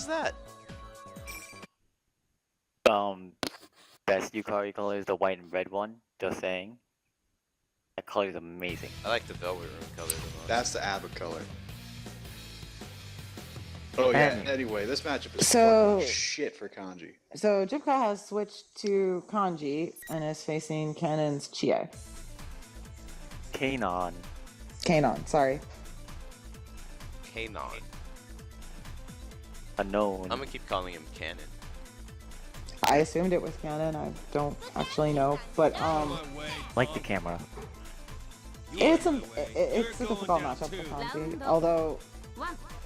is that? Best Yukari color is the white and red one. Just saying. That color is amazing. I like the Velvet Room color the most. That's the Abba color. Oh yeah. And- Anyway, this matchup is So- fucking shit for Kanji. So Jibca has switched to Kanji and is facing Kanon's Chie. Kanon. Kanon, sorry. Kanon. Unknown. I'm gonna keep calling him Kanon. I assumed it was Kanon. I don't actually know, but Like the camera. it's a difficult matchup for Kanji. Although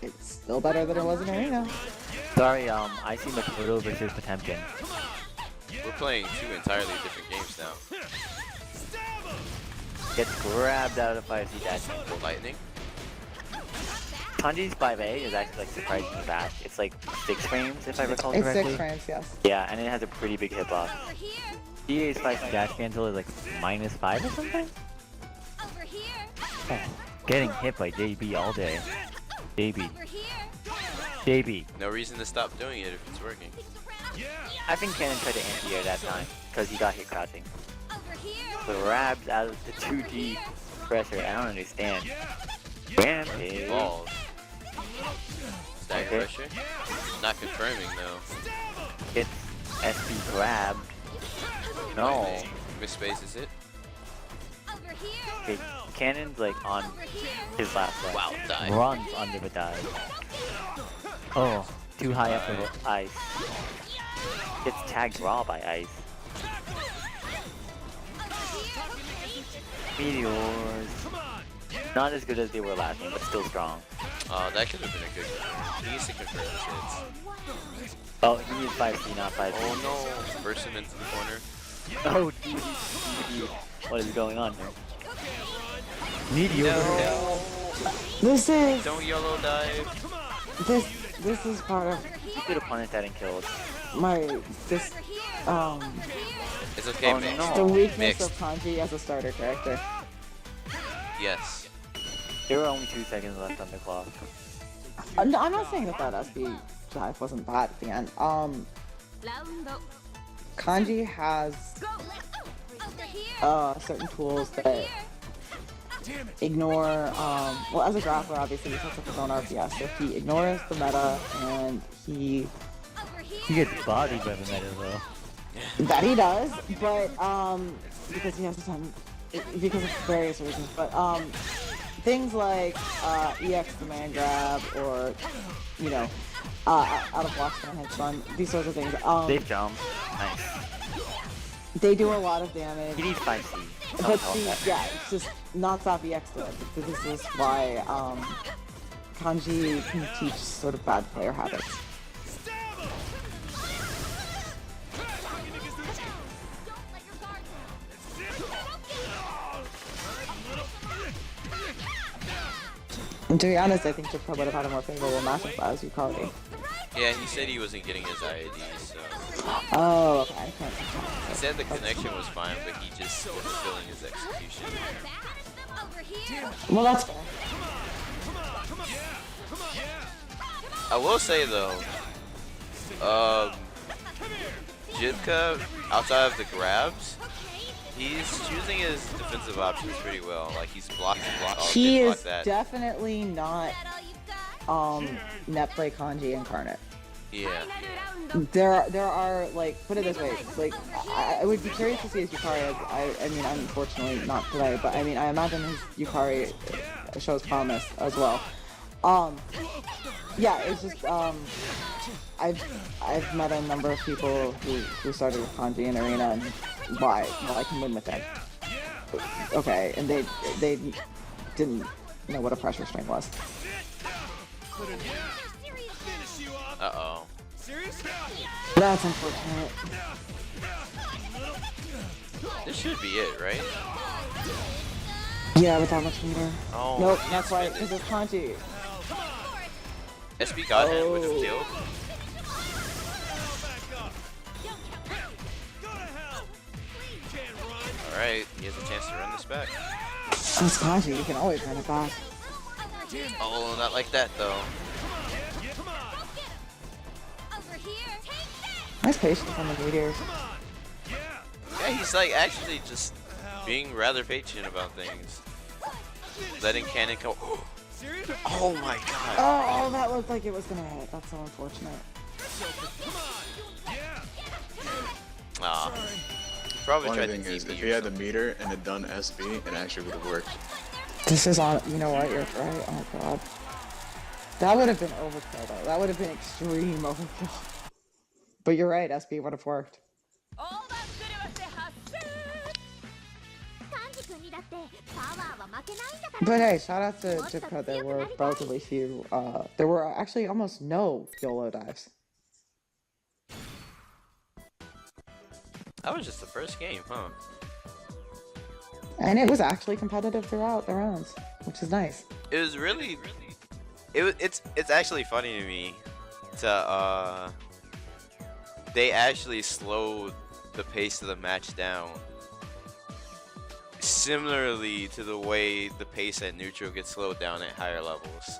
it's still better than it was in Arena. Sorry, I see Makoto versus Potemkin. We're playing two entirely different games now. Gets grabbed out of 5C dash. Lightning. Kanji's 5A is actually like surprisingly fast. It's like 6 frames if I recall It's correctly. 6 frames, yes. Yeah, and it has a pretty big hitbox. DA's 5C dash cancel is like -5 or something? Oh, getting hit by JB all day. JB. No reason to stop doing it if it's working. I think Kanon tried to anti-air that time because he got hit crouching. Grabs out of the 2D pressure. I don't understand. Rampage. Balls. Stagger Okay. pressure. Not confirming though. Gets SB grabbed. No. Lightning. Misspaces it. Okay, Kanon's like on his last one. Wow, dive. Runs under the dive. Oh, too high up the ice. Gets tagged raw by ice. Meteors. Not as good as they were last game, but still strong. That could have been a good confirm. He needs to confirm his hits. Oh, he needs 5C, not 5C. Oh no! Burst him into the corner. Oh, DD. What is going on here? Meteor. No! This is Don't YOLO dive! this is part of He could have punished that and killed. this It's okay, Oh, mix. no. the weakness Mixed. of Kanji as a starter character. Yes. There were only 2 seconds left on the clock. I'm not saying that SB dive wasn't bad at the end. Kanji has certain tools that ignore, well, as a grappler, obviously, he sets up his own RPS, so he ignores the meta, and he gets bodied by the meta though. that he does, but, because he has some, because of various reasons, but, things like, EX the man grab, or, you know, out of blocks and head stun, these sorts of things, Safe jump. Nice. they do a lot of damage. He needs 5C. But see, yeah, it's just not stop EX to it. This is why Kanji can teach sort of bad player habits. And to be honest, I think Jibca would have had a more favorable matchup as Yukari. Yeah, he said he wasn't getting his IID, so... Oh, okay. I can't. He said the connection was fine, but he just wasn't feeling his execution. Well, that's fair. I will say though, Jibca, outside of the grabs, he's choosing his defensive options pretty well. Like he's blocking, He block is that. definitely not net play Kanji incarnate. Yeah. There are like, put it this way, like I would be curious to see his Yukari. I mean, unfortunately not today, but I mean, I imagine his Yukari shows promise as well. Yeah, it's just I've met a number of people who started with Kanji in Arena, and why I can win with him. Okay, and they didn't know what a pressure string was. Uh-oh. That's unfortunate. This should be it, right? Yeah, with that much meter. Oh, Nope, he that's why, spent because it's Kanji. it. SB got him, would have killed. Alright, he has a chance to run this back. It's Kanji, you can always run it back. Oh, not like that though. Nice patience on the meteors. Yeah, he's like actually just being rather patient about things. Letting Kanon go. Oh my god. Oh, that looked like it was gonna hit. That's so unfortunate. Aw. Probably Funny tried thing to is, TP if or he had the something. meter and had done SB, it actually would have worked. This is on. You know what? You're right. Oh god. That would have been overkill though. That would have been extreme overkill. But you're right. SB would have worked. But hey, shout out to Jibca. There were relatively few. There were actually almost no YOLO dives. That was just the first game, huh? And it was actually competitive throughout the rounds, which is nice. It was really, it's actually funny to me to they actually slowed the pace of the match down similarly to the way the pace at neutral gets slowed down at higher levels.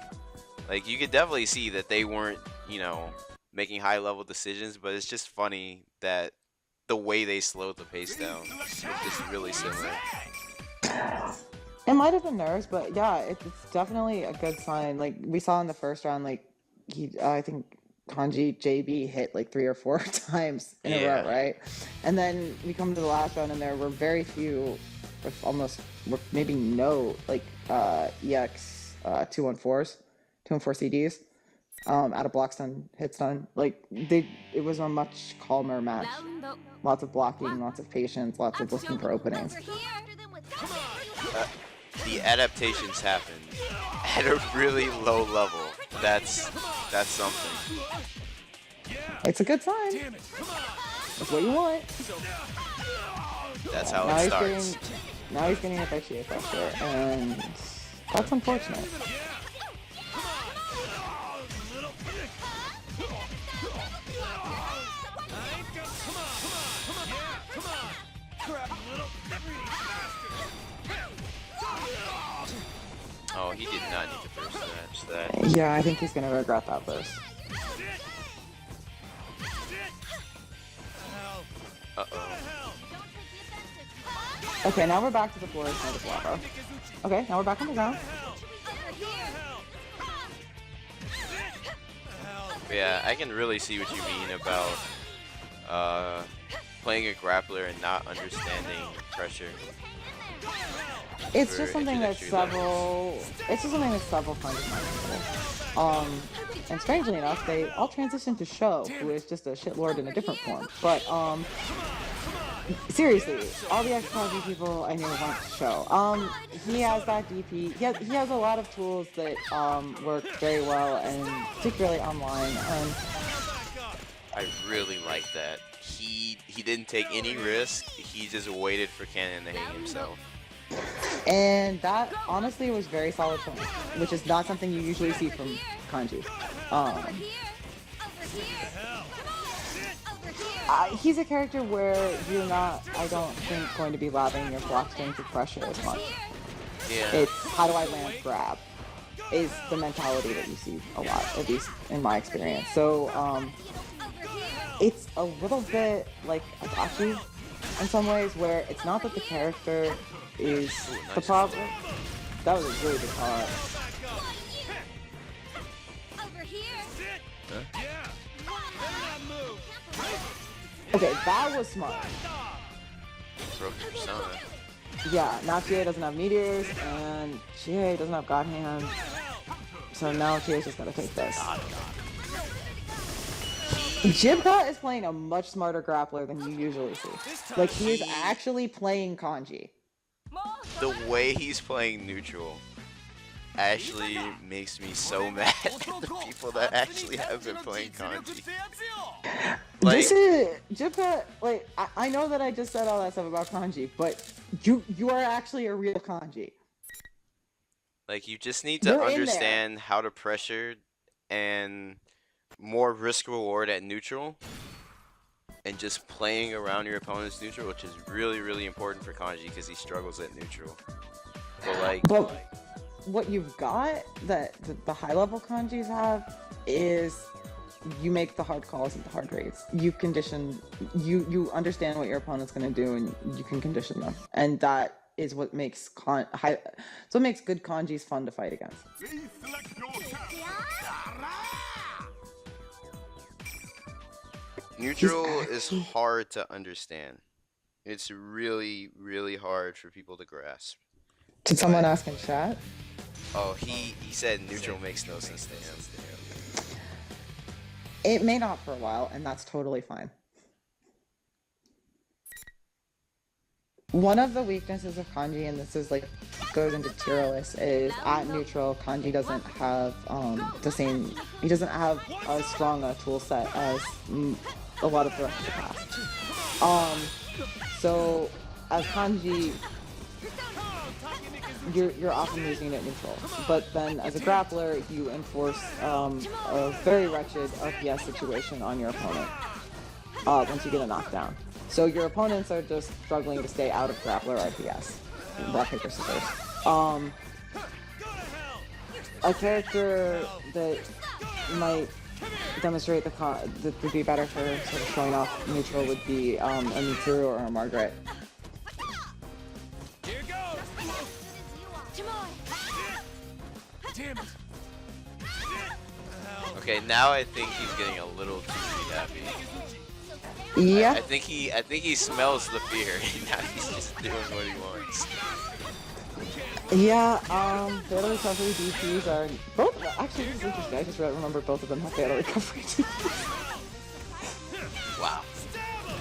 Like you could definitely see that they weren't, you know, making high level decisions, but it's just funny that the way they slowed the pace down was just really similar. It might have been nerves, but yeah, it's definitely a good sign. Like we saw in the first round, like I think Kanji JB hit like 3 or 4 times in a row, right? And then we come to the last round, and there were very few, if almost maybe no, like EX 214s, 214 CDs, out of block stun, hit stun. Like it was a much calmer match. Lots of blocking, lots of patience, lots of looking for openings. The adaptations happened at a really low level. That's something. It's a good sign. That's what you want. That's how it starts. Now he's getting FT3 pressure, and that's unfortunate. Oh, he did not need to first match that. Yeah, I think he's gonna regret that first. Uh-oh. Okay, now we're back to the floor side of lava. Okay, now we're back on the ground. Yeah, I can really see what you mean about playing a grappler and not understanding pressure. It's just something that several pundits might do. And strangely enough, they all transitioned to Sho, who is just a shitlord in a different form. But seriously, all the XKG people I knew went to Sho. He has that DP. He has a lot of tools that work very well, and particularly online. And I really like that. He didn't take any risk. He just waited for Kanon to hang himself. And that honestly was very solid for me, which is not something you usually see from Kanji. He's a character where you're not, I don't think, going to be lathering your block strength to pressure as much. Yeah. It's how do I land grab is the mentality that you see a lot, at least in my experience. So it's a little bit like Akashi in some ways, where it's not that the character is the problem. That was a really good call. Okay, that was smart. Broke your persona. Yeah, now Chie doesn't have meteors, and Chie doesn't have God Hand. So now Chie's just gonna take this. Jibca is playing a much smarter grappler than you usually see. Like, he is actually playing Kanji. The way he's playing neutral actually makes me so mad at the people that actually have been playing Kanji. Like, This is Jibca. Like, I know that I just said all that stuff about Kanji, but you are actually a real Kanji. like you just need to understand how to pressure and more risk reward at neutral, and just playing around your opponent's neutral, which is really, really important for Kanji because he struggles at neutral. But what you've got that the high level Kanjis have is you make the hard calls and the hard reads. You condition, you understand what your opponent's going to do, and you can condition them. And that is what makes good kanjis fun to fight against. Neutral is hard to understand. It's really, really hard for people to grasp. Did someone ask in chat? Oh, he said neutral makes no sense to him. It may not for a while, and that's totally fine. One of the weaknesses of kanji, and this is like goes into tier list, is at neutral, kanji doesn't have the same. He doesn't have as strong a tool set as a lot of the rest of the class. So as kanji, you're often using it at neutral, but then as a grappler, you enforce a very wretched RPS situation on your opponent once you get a knockdown. So your opponents are just struggling to stay out of grappler RPS. Rock, paper, scissors. A character that might demonstrate that would be better for sort of showing off neutral would be a Mitsuru or a Margaret. Okay, now I think he's getting a little too happy. Yeah. I think he smells the fear. Now he's just doing what he wants. Yeah, fatal recovery DPs are both. Actually, this is interesting. I just remember both of them have fatal recovery DPs. Wow.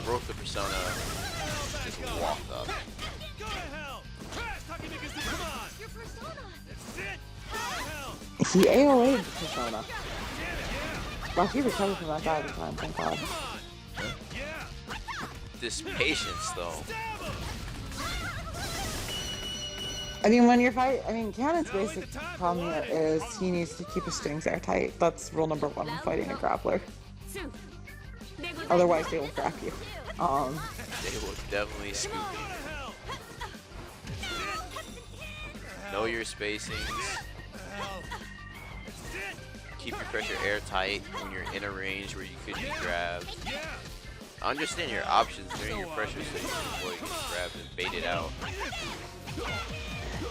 Broke the persona. Just walked up. He AOA'd the persona. Well, he recovered from that guy every time, thank God. This patience, though. I mean, when you're fighting, Kanon's basic problem here is he needs to keep his strings airtight. That's rule number one when fighting a grappler. Otherwise, they will grab you. They will definitely scoop you. Know your spacings. Keep your pressure airtight when you're in a range where you could be grabbed. Understand your options during your pressure so you can avoid getting grabbed and baited out.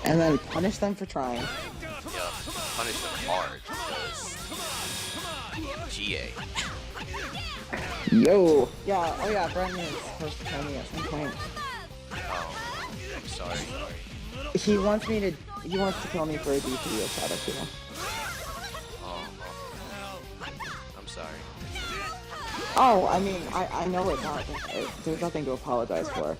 And then punish them for trying. Yeah, punish them hard because GA. Yo! Yeah, oh yeah, Brandon is supposed to tell me at some point. Oh, I'm sorry. He wants to kill me for a DP of Shadow Kino. Oh, I'm sorry. Oh, I mean, I know it's not. There's nothing to apologize for.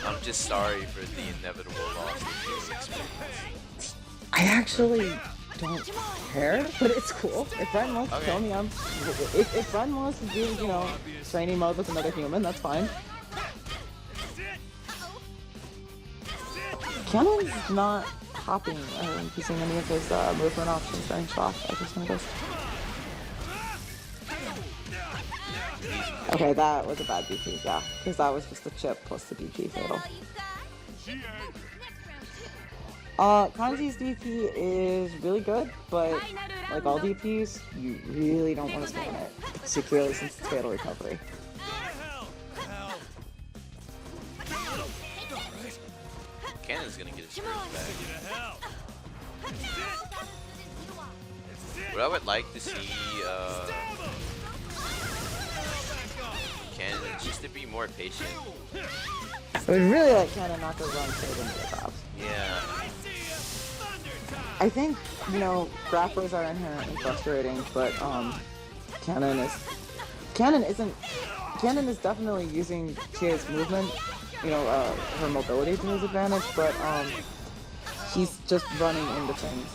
I'm just sorry for the inevitable loss of this experience. I actually don't care, but it's cool. If Bren wants to kill me, if Bren wants to do, training mode with another human, that's fine. Kanon's not hopping or using any of his movement options during shock, I just noticed. Okay, that was a bad DP, yeah. Because that was just a chip plus the DP fatal. Kanji's DP is really good, but like all DPs, you really don't want to spam it. Particularly since it's fatal recovery. Kanon's gonna get his screws back. What I would like to see, Kanon just to be more patient. I would really like Kanon not to run straight into the grabs. Yeah. I think, grapplers are inherently frustrating, but Kanon is definitely using Chia's movement, her mobility to his advantage, but he's just running into things.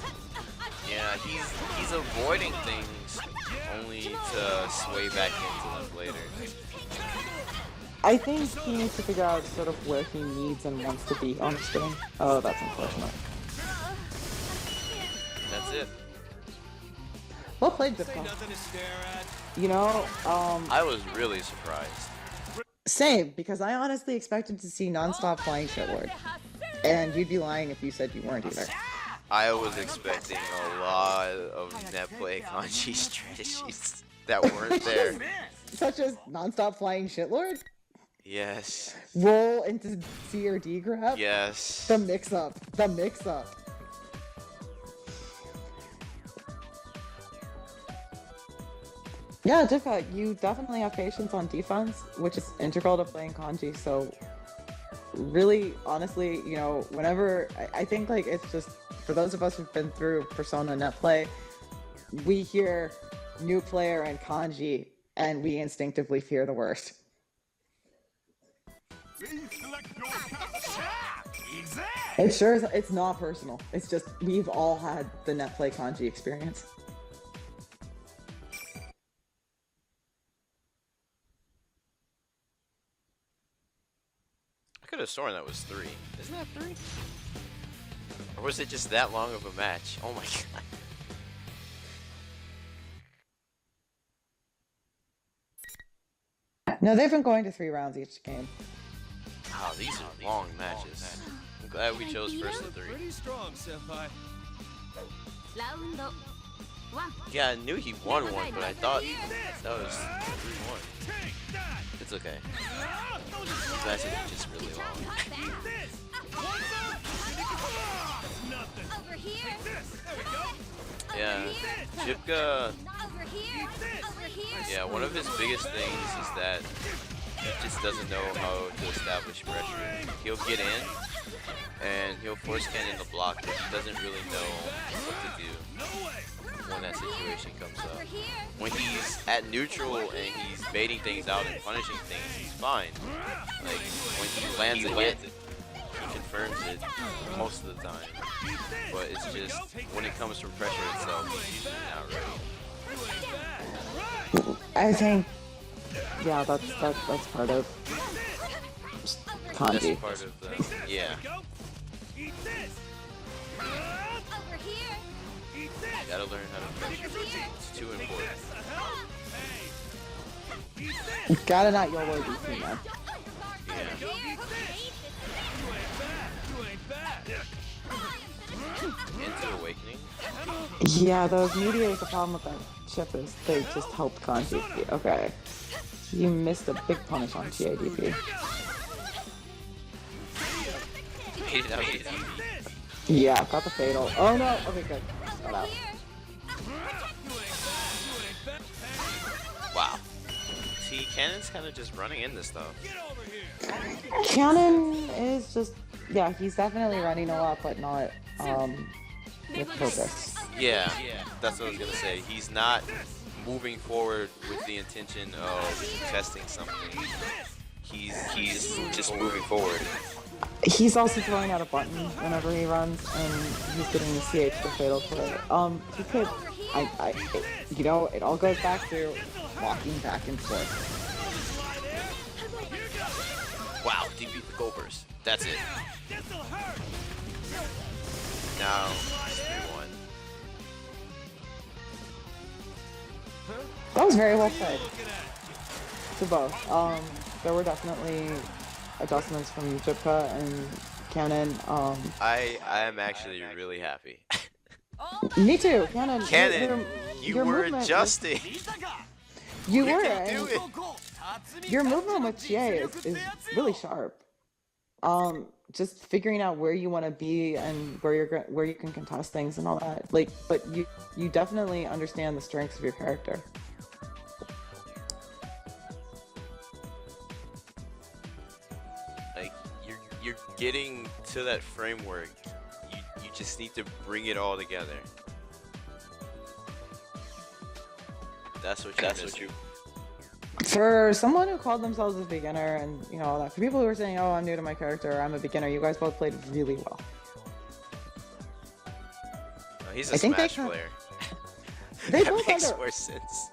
Yeah, he's avoiding things only to sway back into them later. I think he needs to figure out sort of where he needs and wants to be on the screen. Oh, that's unfortunate. That's it. Well played, Jibca. I was really surprised. Same, because I honestly expected to see non-stop flying shitlord. And you'd be lying if you said you weren't either. I was expecting a lot of net play kanji strategies that weren't there. Such as non-stop flying shitlord, Yes. roll into C or D grab. Yes. The mix-up. The mix-up. Yeah, Jibca, you definitely have patience on defense, which is integral to playing kanji. So, really, honestly, you know, whenever I think like it's just for those of us who've been through Persona net play, we hear new player and kanji, and we instinctively fear the worst. It sure is. It's not personal. It's just we've all had the net play kanji experience. I could have sworn that was 3. Isn't that 3? Or was it just that long of a match? Oh my god. No, they've been going to 3 rounds each game. Wow, these are long matches. I'm glad we chose first of 3. Pretty strong, senpai. Yeah, I knew he won one, but I thought that was 3-1. It's okay. These matches are just really long. Yeah, Jibca. Yeah, one of his biggest things is that he just doesn't know how to establish pressure. He'll get in, and he'll force Kanon to block, but he doesn't really know what to do when that situation comes up. When he's at neutral and he's baiting things out and punishing things, he's fine. Like, when he lands a hit, he confirms it most of the time. But it's just, when it comes from pressure itself, he's usually not ready. I think, yeah, that's part of kanji. That's part of the, yeah. You gotta learn how to pressure. It's too important. You gotta not YOLO DC, man. Yeah. Into Awakening? Yeah, those meteors, the problem with that chip is they just helped kanji. Okay. You missed a big punish on TADP. Made it out easy. Yeah, got the fatal. Oh no! Okay, good. Got out. Wow. See, Kanon's kind of just running into stuff. Kanon is just, yeah, he's definitely running a lot, but not with purpose. Yeah, that's what I was gonna say. He's not moving forward with the intention of testing something. He's just moving forward. He's also throwing out a button whenever he runs, and he's getting the CH for fatal for it. He could, you know, it all goes back to walking back and forth. Wow, DP the Gophers. That's it. Now, 3-1. That was very well played. To both. There were definitely adjustments from Jibca and Kanon. I am actually really happy. Me too, Kanon. Kanon, you your were movement adjusting. You were. can do and it. Your movement with TA is really sharp. Just figuring out where you want to be and where you can contest things and all that. Like, but you definitely understand the strengths of your character. Like, you're getting to that framework. You just need to bring it all together. That's what you. For someone who called themselves a beginner and, you know, all that, for people who are saying, oh, I'm new to my character, I'm a beginner, you guys both played really well. Oh, he's a Smash player. They that both makes under- more sense.